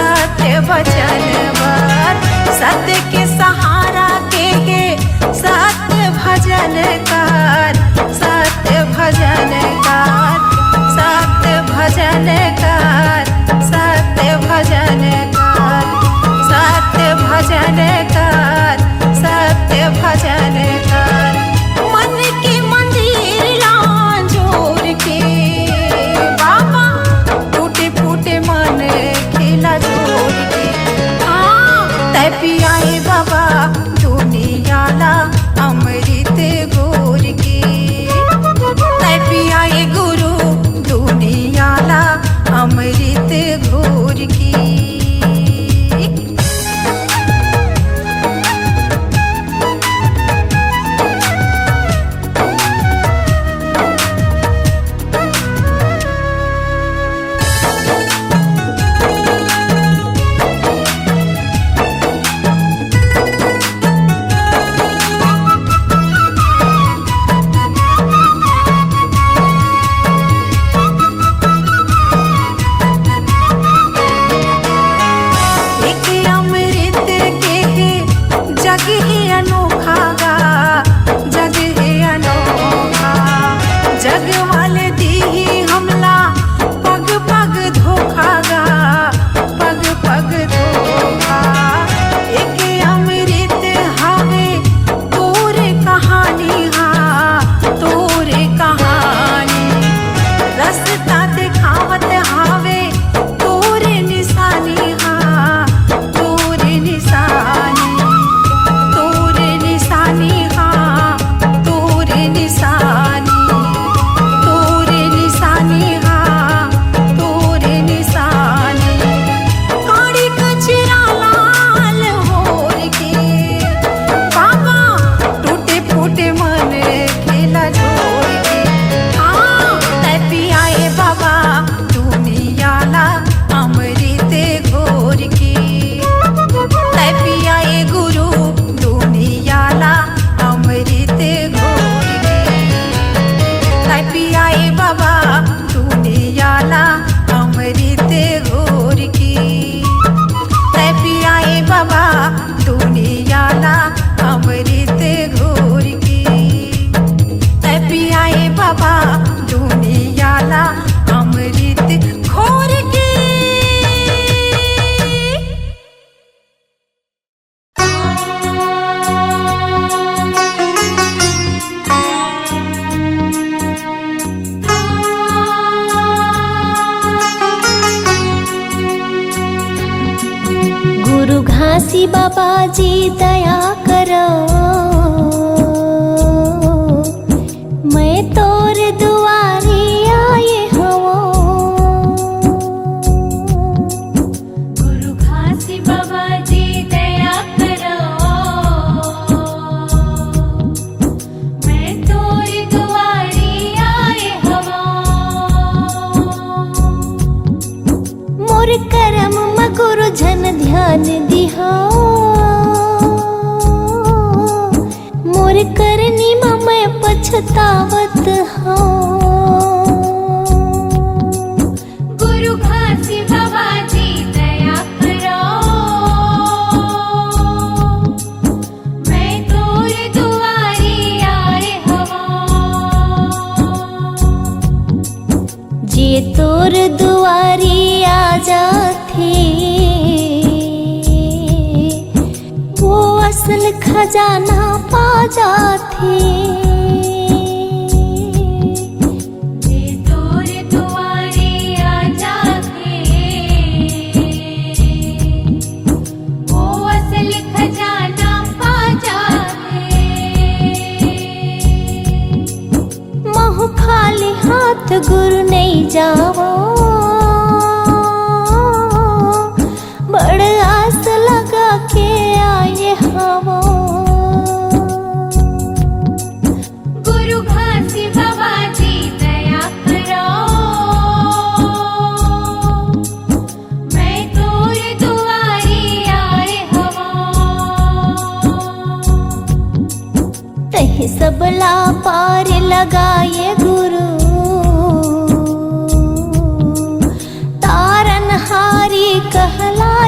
सत्य भजन वर, सत्य के सहारा के सत्य भजन कर, सत्य भजन कर, सत्य भजन कर, सत्य भजन कर, सत्य भजन कर, सत्य भजन कर। मन के मंदिर लांजोर के बाबा, टूटे फूटे मन खिला जोड़ के, हाँ तय पियाए बाबा दुनियाला अमृत घोर के, तय पियाए गुरु दुनियाला अमृत घोर की। घासी बाबा जी दया करो, मैं तोर दुआरे आए हूँ। गुरु घासी बाबा जी दया करो, मैं तोर दुआरे आए हूँ। मोर करम म गुरु जन ध्यान दिहा, मोर करनी में मैं पछतावत हूँ। गुरु घासी बाबा जी दया करो, मैं तोर दुआरे आए हूँ। जे तोर दुआरे आ जाथे, असल खजाना पा जाथे। जे तोर दुआरे आ जाथे, वो असल खजाना पा जाथे। महु खाली हाथ गुरु नहीं जावो, बड़ आस लगा के आए हवो। गुरु घासी बाबा जी दया करो, मैं तोर दुआरे आए हूँ। तही सबला पार लगाए गुरु, तारन हारी कहलाए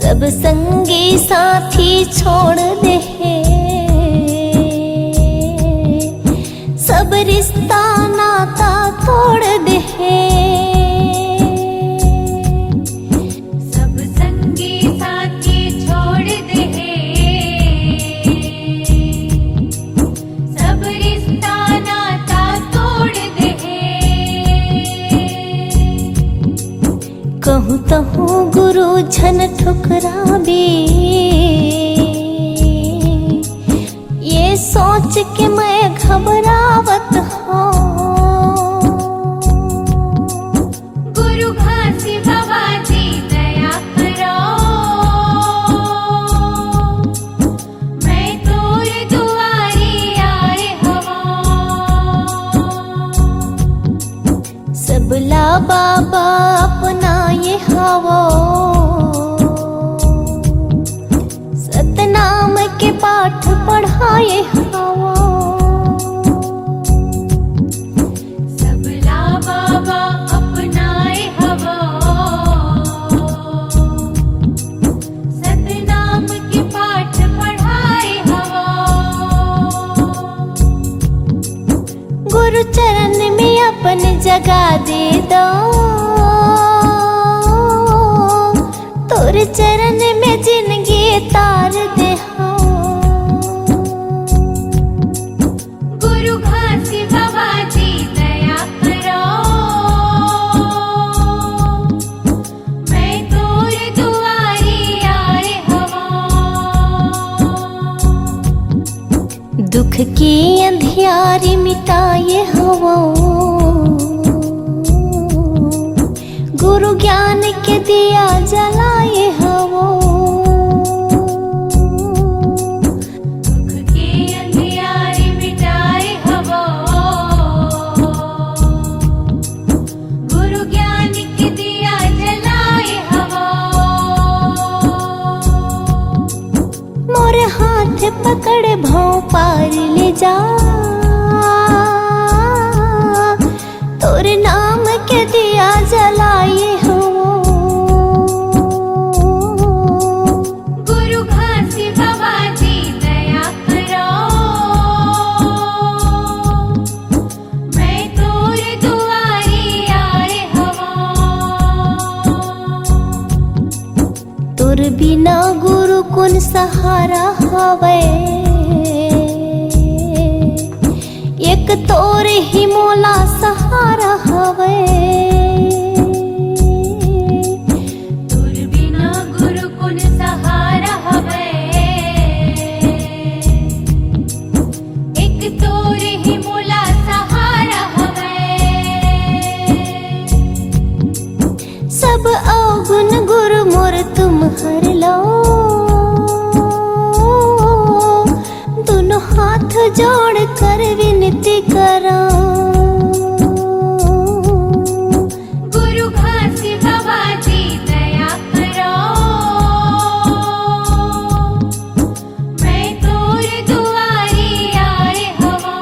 सब संगी साथी छोड़ दे, सब रिश्ता नाता तोड़ दे। सब संगी साथी छोड़ दे, सब रिश्ता नाता तोड़ दे। कहूँ तहूँ गुरु झन ठुकराबे, ये सोच के मैं घबरावत हूँ। गुरु घासी बाबा जी दया करो, मैं तोर दुआरी आए हवा। सबला बाबा अपना ये हवो, सतनाम के पाठ पढ़ाए हवो। सबला बाबा अपनाए हवा, सतनाम के पाठ पढ़ाए हवा। गुरु चरण में अपन जगा दे दो, तोर चरण में जिंदगी तार दे हो। गुरु घासी बाबा जी दया करो, मैं तोर दुआरी आए हवा। दुख की अंधियारी मिटाए हवो, गुरु ज्ञान के दिया जलाए हवो। दुख के अंधियारे मिटाए हवा, गुरु ज्ञान के दिया जलाए हवा। मोरे हाथ पकड़ भाव पार ले जा, तोरे नाम के दिया जलाए हवो। गुरु घासी बाबा जी दया करो, मैं तोर दुआरी आए हवा। तोर बिना गुरु कौन सहारा हवे, एक तोर ही मोला सहारा हवे। तोर बिना गुरु कुन सहारा हवे, एक तोर ही मोला सहारा हवे। सब अवगुण गुरु मोर तुम हर लो, दोनों हाथ जोड़ कर विनती करो। गुरु घासी बाबा जी दया करो, मैं तोर दुआरी आए हवा।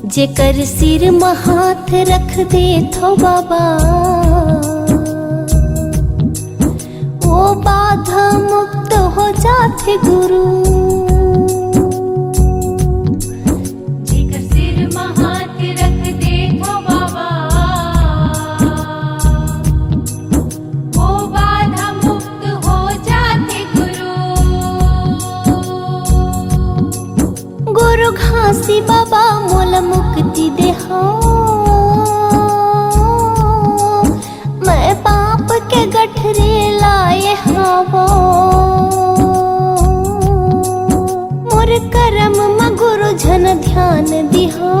जेकर सिर में हाथ रख दे थो बाबा, वो बाधा मुक्त हो जाते गुरु। जेकर सिर में हाथ रख दे थो बाबा, वो बाधा मुक्त हो जाते गुरु। गुरु घासी बाबा मोल मुक्ति दे हो, मैं पाप के गठरे लाए हवो। मोर कर्म में गुरु झन ध्यान दिहो,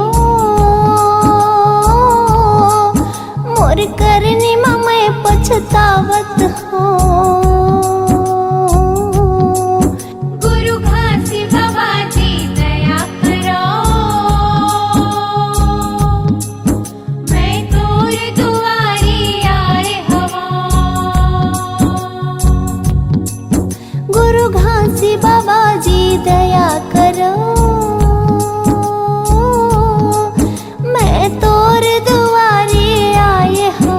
मोर करनी में मैं पछतावत हो। गुरु घासी बाबा जी दया करो, मैं तोर दुआरी आए हवा। गुरु घासी बाबा जी दया करो, मैं तोर दुआरे आए हूँ।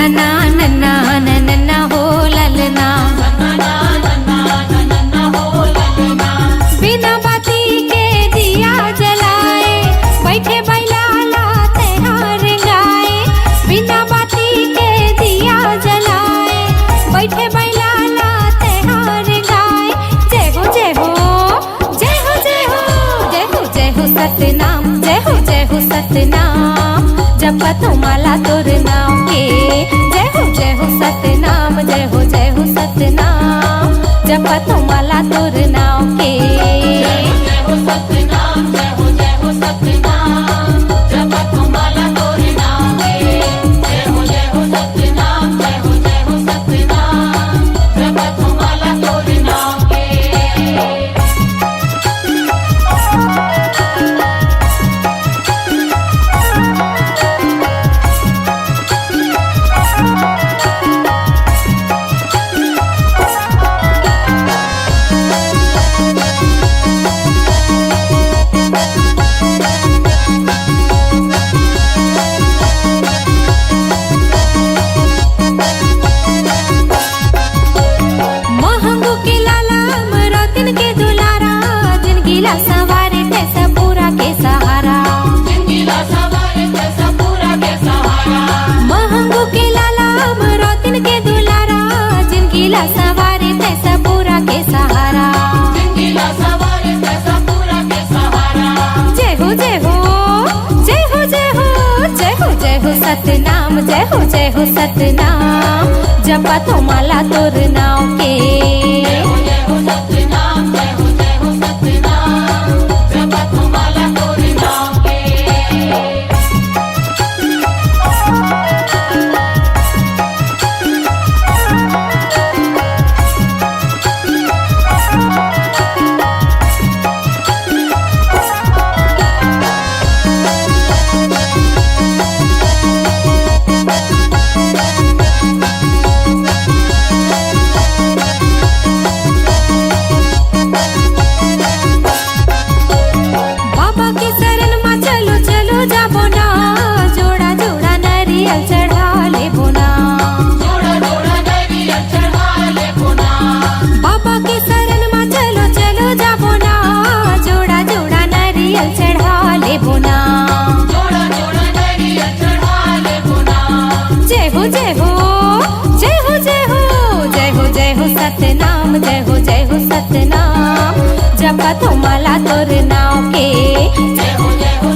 नन्ना नन्ना नन्ना हो ललना, बिना बाती के दिया जलाए बैठे बैला लाते हार गाए, बिना बाती के दिया जलाए बैठे बैला लाते हार गाए। जय हो जय हो जय हो जय हो जय हो जय हो सतनाम, जय हो सतनाम, जपत माला तोर नाम के। जय हो सतनाम, जय हो सतनाम, जपत माला तोर नाम के। जय हो सतनाम, जय हो सतनाम, जपत माला तोर नाम के। जय हो सतनाम, जय हो सतनाम, जपत माला तोर नाम के। महंगू के लाला मरोतिन के दुलारा, जिनगीला सवारे कैसा पूरा के सहारा। जिंदगीला सवारे कैसा पूरा के सहारा, महंगू के लाला मरोतिन के दुलारा, जिनगीला सवारे कैसा पूरा के सहारा। जिंदगीला सवारे कैसा पूरा के सहारा। जय हो जय हो जय हो जय हो जय हो जय हो सतनाम, जय हो सतनाम, जपत माला तोर नाम के। जय हो सतनाम, जय हो सतनाम, जपत माला तोर नाम के। बाबा के शरण में चलो चलो जाबो ना, जोड़ा जोड़ा नारियल चढ़ा लेबो ना। जोड़ा जोड़ा नारियल चढ़ा लेबो ना, बाबा के शरण में चलो चलो जाबो ना, जोड़ा जोड़ा नारियल चढ़ा लेबो ना। जोड़ा जोड़ा नारियल चढ़ा लेबो ना। जय हो जय हो जय हो जय हो जय हो जय हो सतनाम, जय हो सतनाम, जपत माला तोर नाम के। जय हो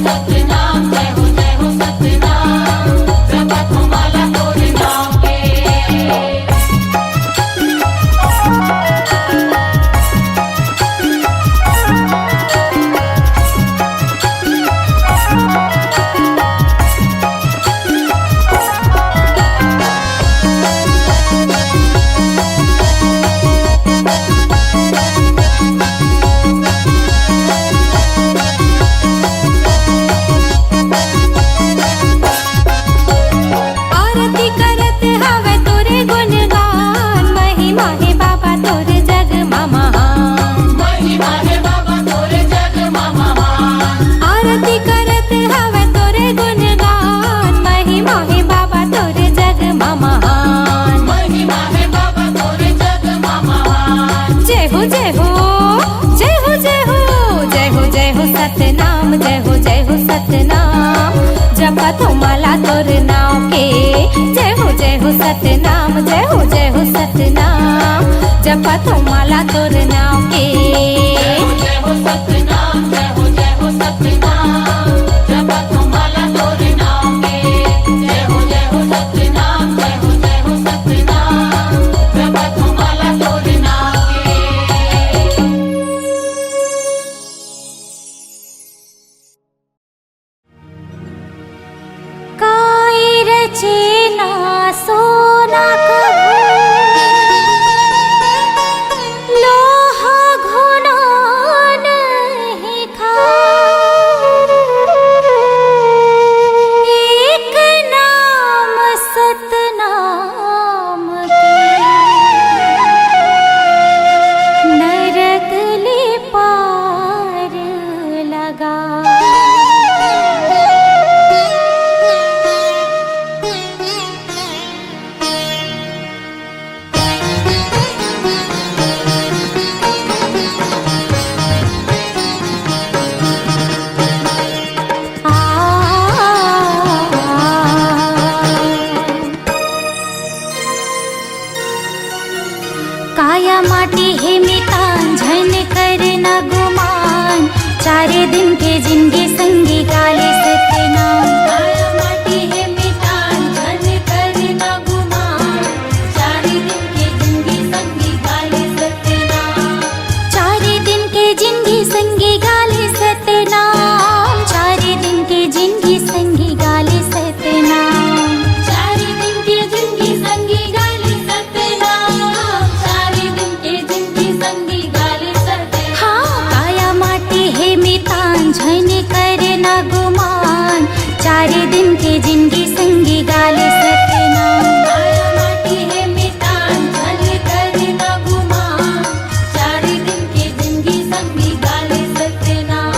सतनाम, जय हो सतनाम, जपत माला तोर नाम के। आरती करत हवे तोरे गुणगान, महिमा है बाबा तोर जग महान। महिमा है बाबा तोरे जग महान। आरती करत हवे तोरे गुणगान, महिमा है बाबा तोर जग महान। महिमा है बाबा तोरे जग महान। जय हो जय हो जय हो जय हो जय हो जय हो सतनाम, जय हो सतनाम, जपत माला तोर नाम के। जय हो सतनाम, जय हो सतनाम, जपत माला तोर नाम के। जय हो सतनाम, जय हो सतनाम, जपत माला तोर नाम के। जय हो सतनाम, जय हो सतनाम, जपत माला तोर नाम के। काई रचे ना सोना चारे दिन के जिंदगी संगी गाले सत्यनाम। काया माटी है मितान धन करना गुमान, चारे दिन के जिंदगी संगी गाले सत्यनाम। चारे दिन के जिंदगी संगी गाले सत्यनाम। चारे दिन के जिंदगी संगी गाले सत्यनाम। चारे दिन के जिंदगी संगी गाले सत्यनाम, चारे दिन के जिंदगी संगी गाले सत्यनाम। हाँ काया माटी है मितान झन करे ना गुमान, चारे दिन के जिंदगी संगी गाले सत्यनाम। काया माटी है मितान धन करना गुमान, चारे दिन के जिंदगी संगी गाले सत्यनाम।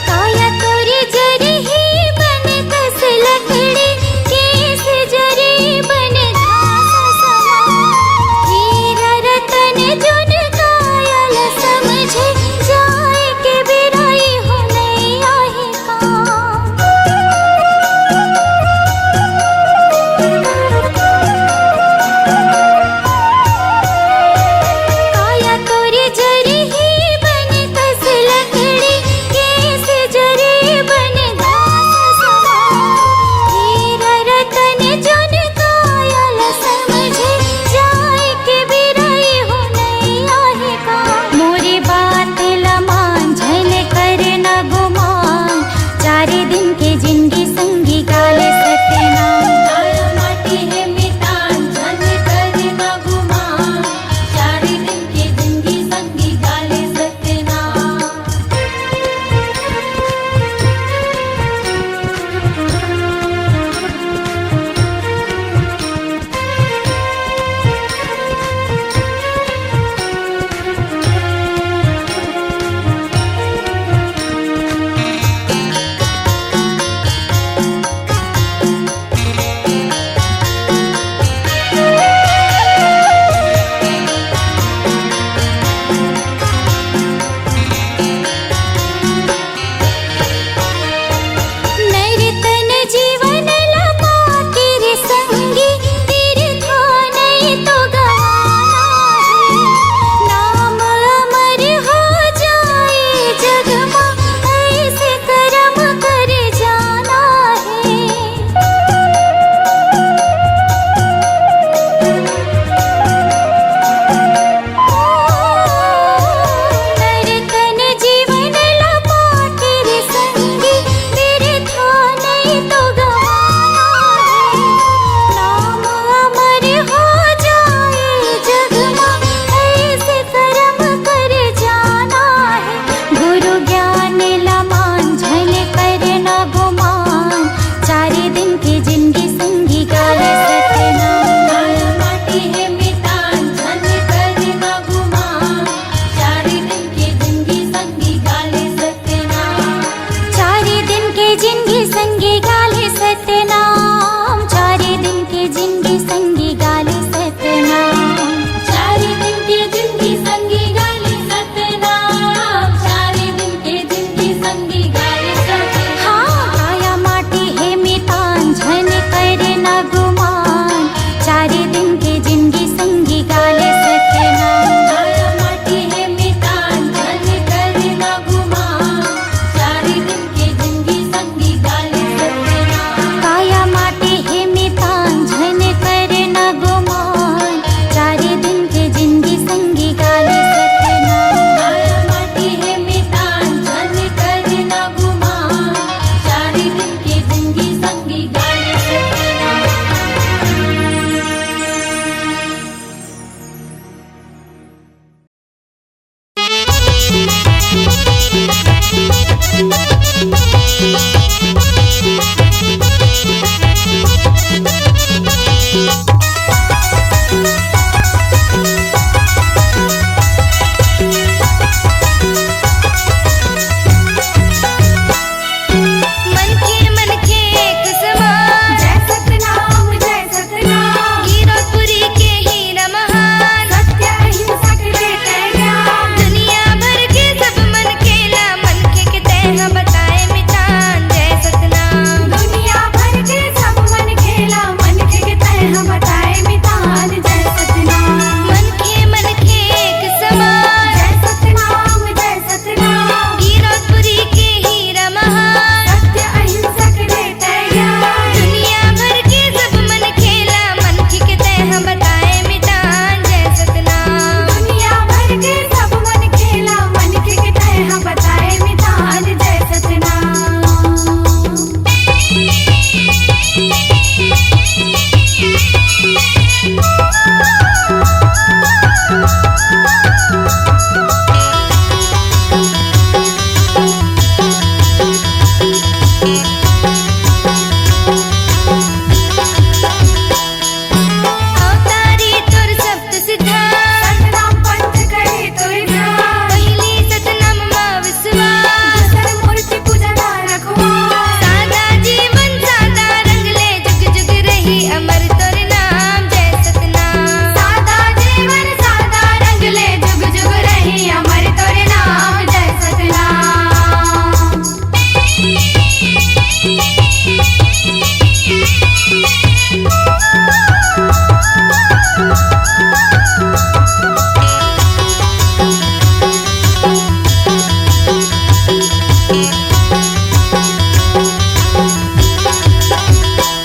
काया तोरी जरी ही बन कस लकड़ी, केस जरी बन घास समान। हीरा रतन जुन कायल समझे, जाए के बिराई हो नहीं आहे काम। काया तोरी जरी ही बन कस लकड़ी, केस जरी बन घास समान। हीरा रतन जुन कायल समझे, जाए के बिराई हो नहीं आहे काम। मोरी बात लमान झन करे ना गुमान, चारे दिन के जिंदगी संगी गाले सत्यनाम। काया माटी है मितान धन करना गुमान, चारे दिन के जिंदगी संगी गाले सत्यनाम। नैरतन जीवन लपा तेरे संगी, तीर्थ नहीं तो गवाना है। नाम अमर हो जाए जग में, ऐसे कर्म कर जाना है। नैरतन जीवन लपा तेरे संगी, तीर्थ नहीं तो गवाना है। नाम अमर हो जाए जग में, ऐसे कर्म कर जाना है। गुरु ज्ञान लमान झन करे ना गुमान, चारे दिन की जिंदगी संगी गाले सत्यनाम। काया माटी है मितान धन करना गुमान, चारे दिन के जिंदगी संगी गाले सत्यनाम। चारे दिन के जिंदगी संगी गाले सत्यनाम। चारे दिन के जिंदगी संगी गाले सत्यनाम। चारे दिन के जिंदगी संगी गाले सत्यनाम, चारे दिन के जिंदगी संगी गाले सत्यनाम। हाँ काया माटी है मितान झन करे ना गुमान, चारे दिन के जिंदगी संगी गाले सत्यनाम। काया माटी है मितान धन करना गुमान, चारे दिन के जिंदगी संगी गाले सत्यनाम।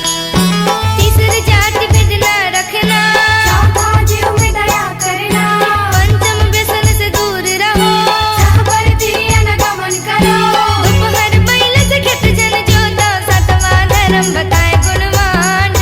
तीसर जात भेद न रखना, चौथा जीव में दया करना, पंचम व्यसन से दूर रहो, छह पर दिया न गमन करो, दोपहर बैल से खेत जन जोतो, सातवां धर्म बताए गुणवान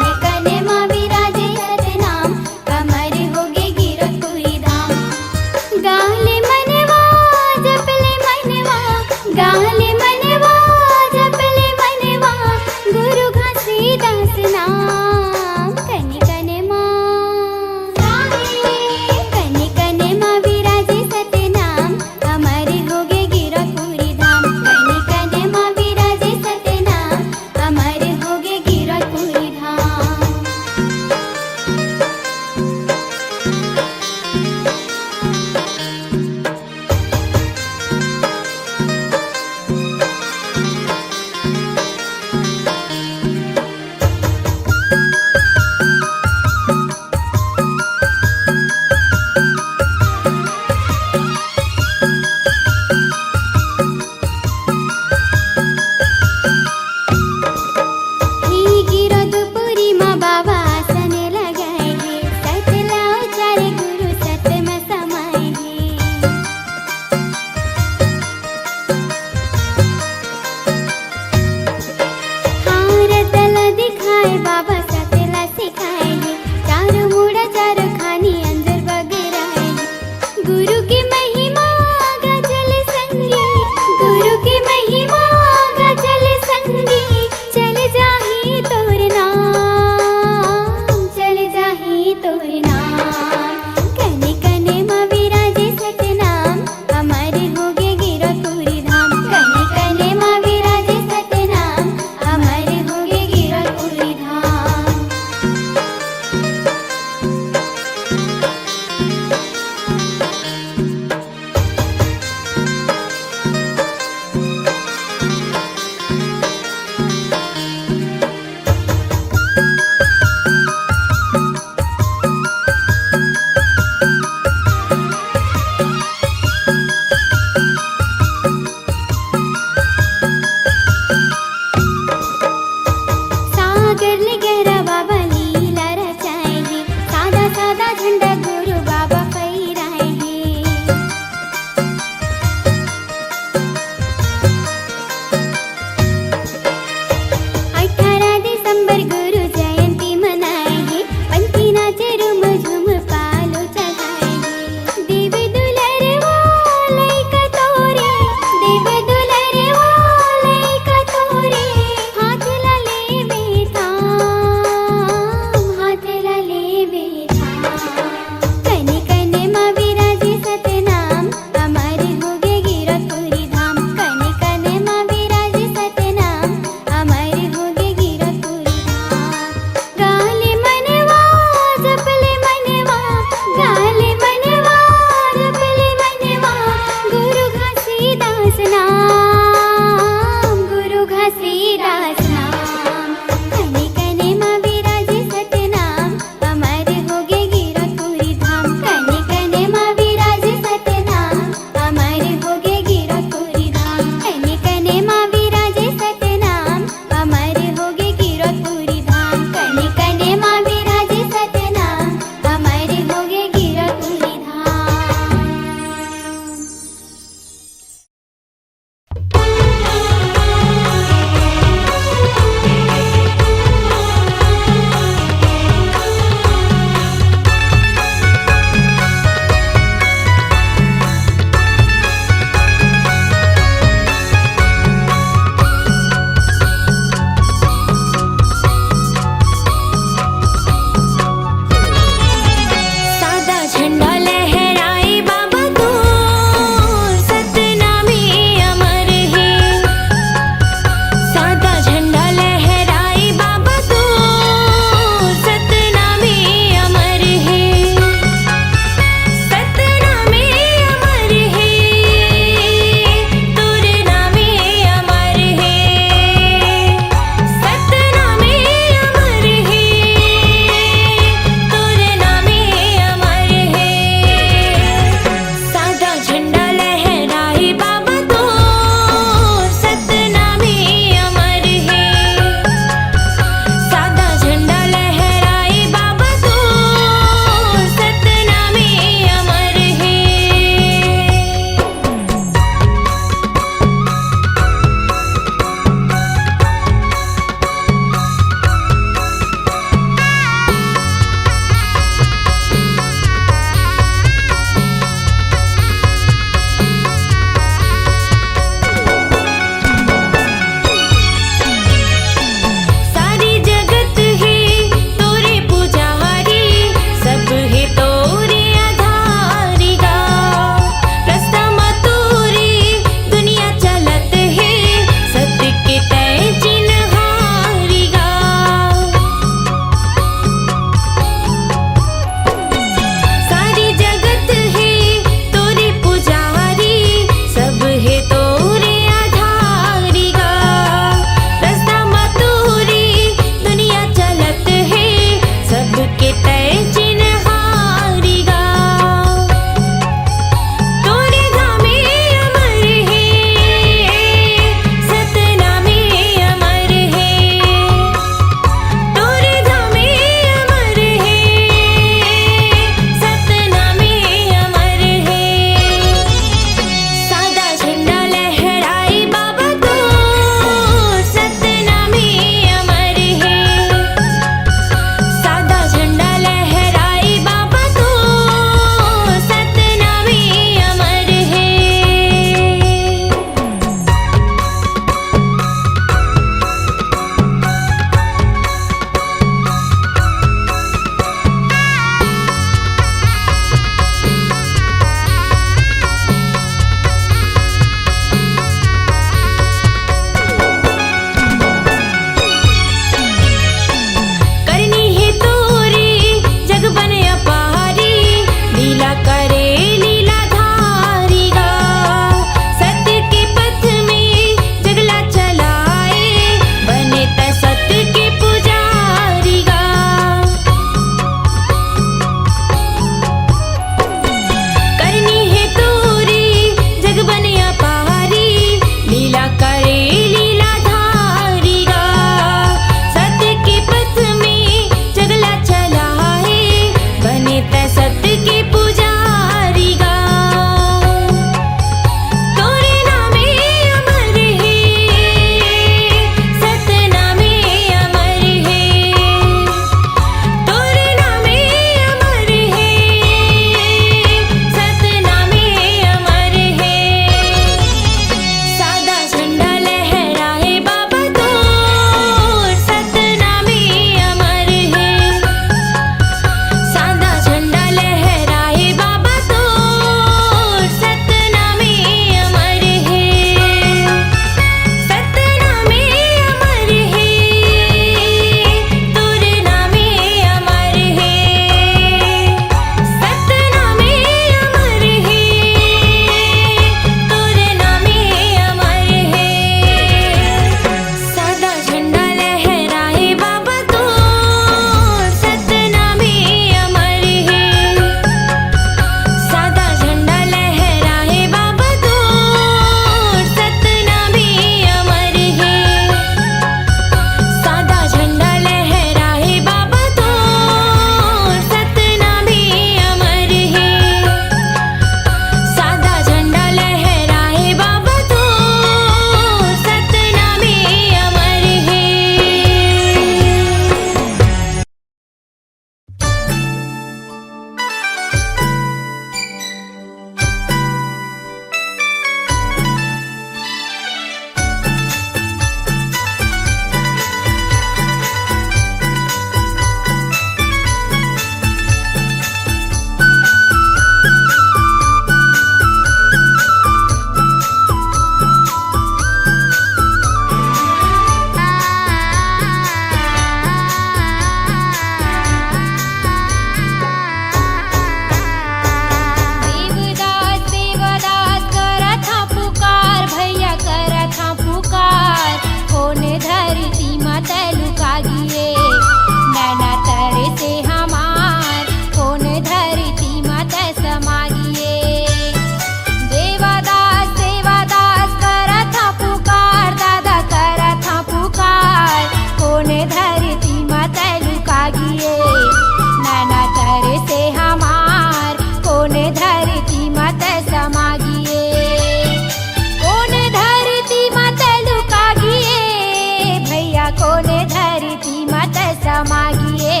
समागिए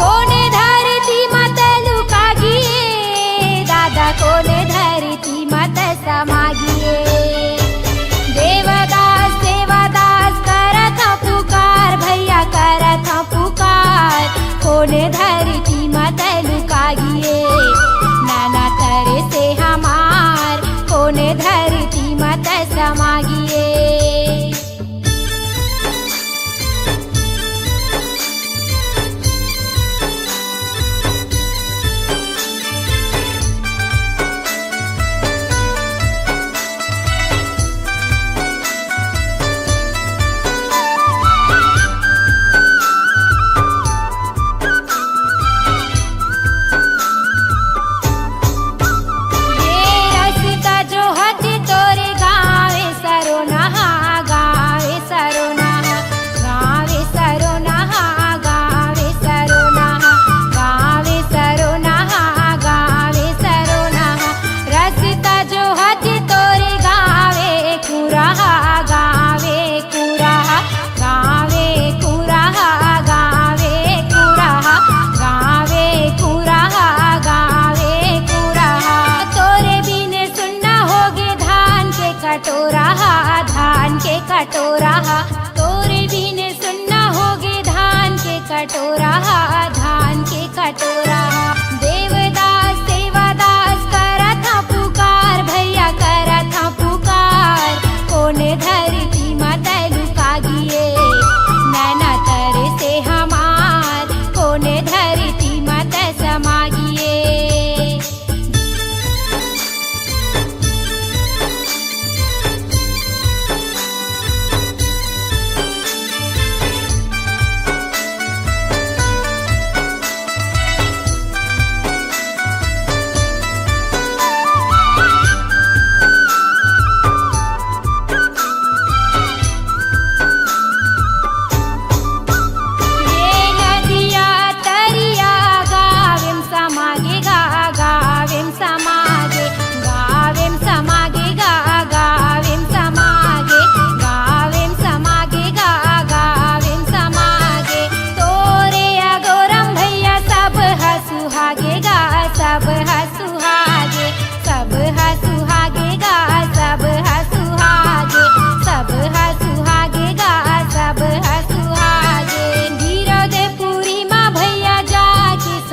कोने धरती मत लुकागिए दादा कोने धरती मत समागिए देवदास देवदास करत पुकार भैया करत पुकार कोने धरती मत लुकागिए नाना तरे से हमार कोने धरती मत समागिए कटोरा तोरे बिन सुनना होगे धान के कटोरा धान के कटोरा देवदास देवदास करत पुकार भैया करत पुकार कोने धरती मत लुकागिए नैना तरे से हमार कोने धरती मत समागिए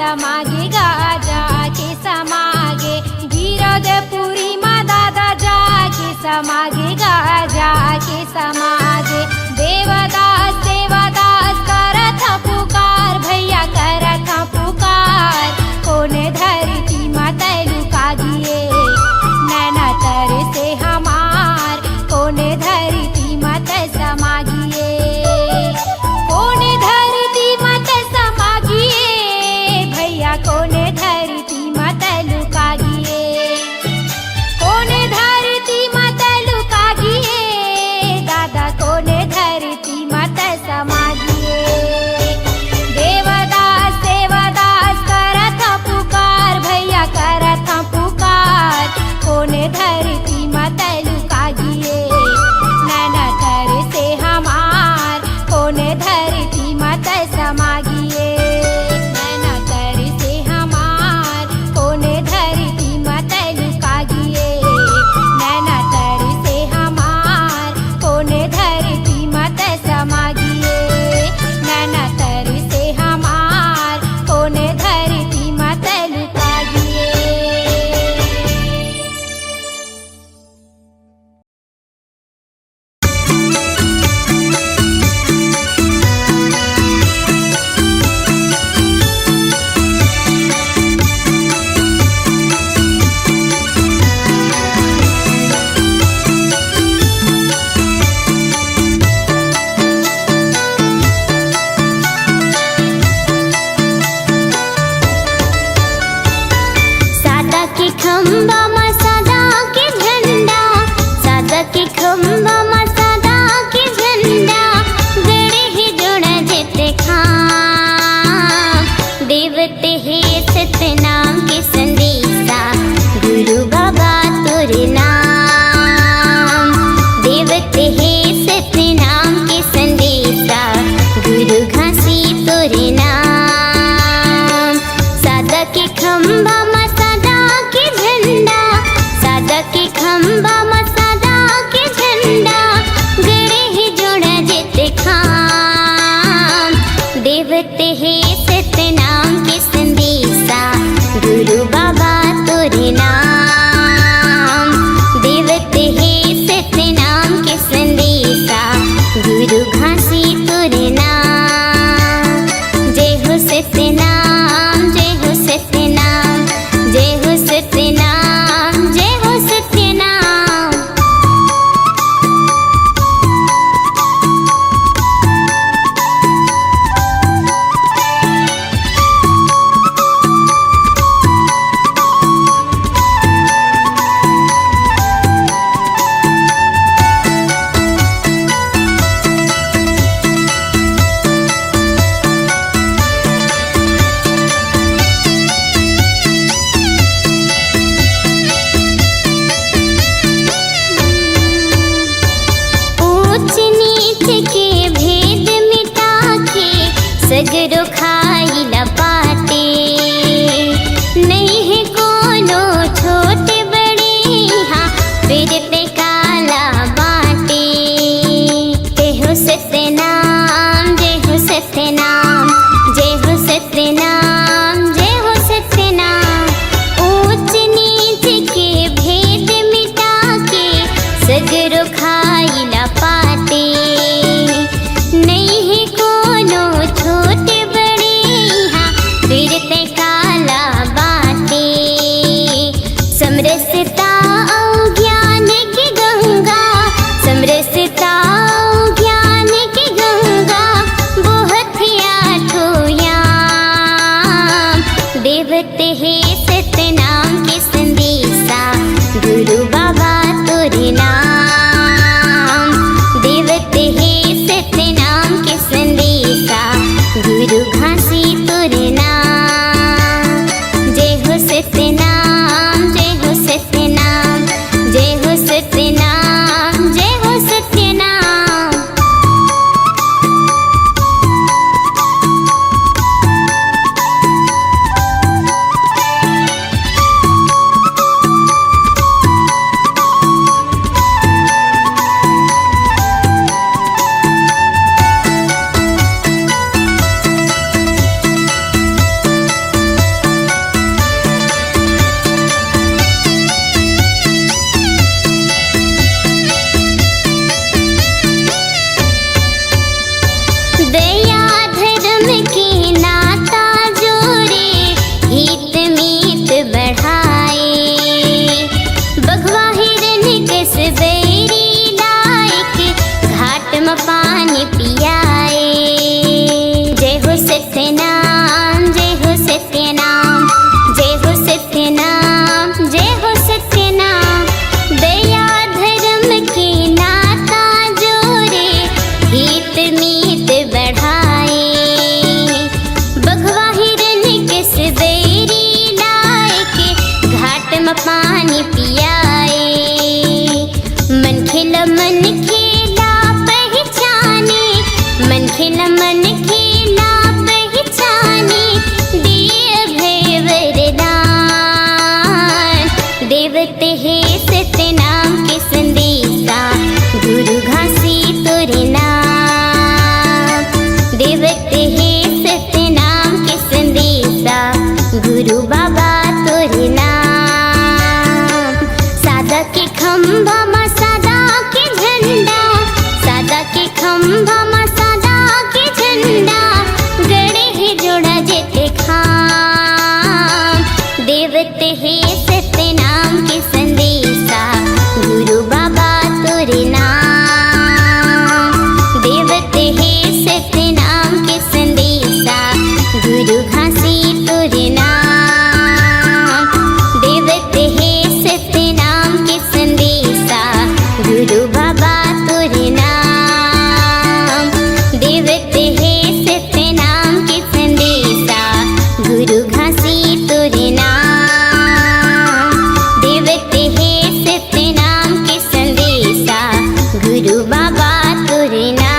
समागेगा जाके समागे गिरदपुरी माँ दादा जाके समागेगा जाके समागे देवदास देवदास करत पुकार भैया करत पुकार कोने धरती मत लुकागिए नैना तरे से हमार कोने धरती मत समागिए कोने धरती मत समागिए भैया कोने धरती मत लुकागिए कोने धरती मत लुकागिए दादा कोने धरती मत देवते हे सतनाम के संदेशा गुरु बाबा तोरे नाम। देवते हे सतनाम के संदेशा गुरु घासी तोरे नाम। जय हो सतनाम, जय हो सतनाम, जय हो सतनाम, जय हो सतनाम। ऊंच नीच के भेद मिटा के सगरो खाइला बाटे। नहीं है कोनो छोटे बड़े यहाँ फिरते काला बाटे। जय हो सतनाम, जय हो सतनाम, जय हो सतनाम, जय हो सतनाम। ऊंच नीच के भेद मिटा के सगरो खाइला पाटे। नहीं है कोनो छोटे बड़े यहाँ फिरते काला बाटे। समरसता औ ज्ञान की गंगा, समरसता औ ज्ञान की गंगा बहुत आठो याम। देवते हे सतनाम के संदेशा गुरु बाबा तोरे नाम। देवते हे सतनाम के संदेशा गुरु घासी तोरे नाम। जय हो सतनाम, जय हो सतनाम, जय हो सतनाम, जय हो सतनाम। दया धर्म के नाता जोड़े, हित मीत बढ़ाए। बघवा हिरन कस बैरी लायक घाट में पानी पियाए। जय हो सतनाम, जय हो सतनाम, जय हो सतनाम, जय हो सतनाम। दया धर्म के नाता जोड़े, हित मीत बढ़ाए। बघवा हिरन कस बैरी लायक घाट में पानी पियाए। मन खेला पहचाने, मन खेला पहचाने, दिए भय वरदान। देवते हे सतनाम के संदेशा गुरु घासी तोरे नाम। देवते हे सतनाम के संदेशा गुरु बाबा तोरे नाम। सादा के खंभा मा सादा के झंडा, सादा के खंभा मा सादा के झंडा, गड़े हे जोड़ा जेते खाम। देवते हे सतनाम के संदेशा गुरु बाबा तोरे नाम। देवते हे सतनाम के संदेशा गुरु घासी तोरे नाम। देवते हे सतनाम के संदेशा गुरु बाबा तोरे नाम। देवते हे सतनाम के संदेशा गुरु घासी तोरे नाम। देवते हे सतनाम के संदेशा गुरु बाबा तोरे नाम।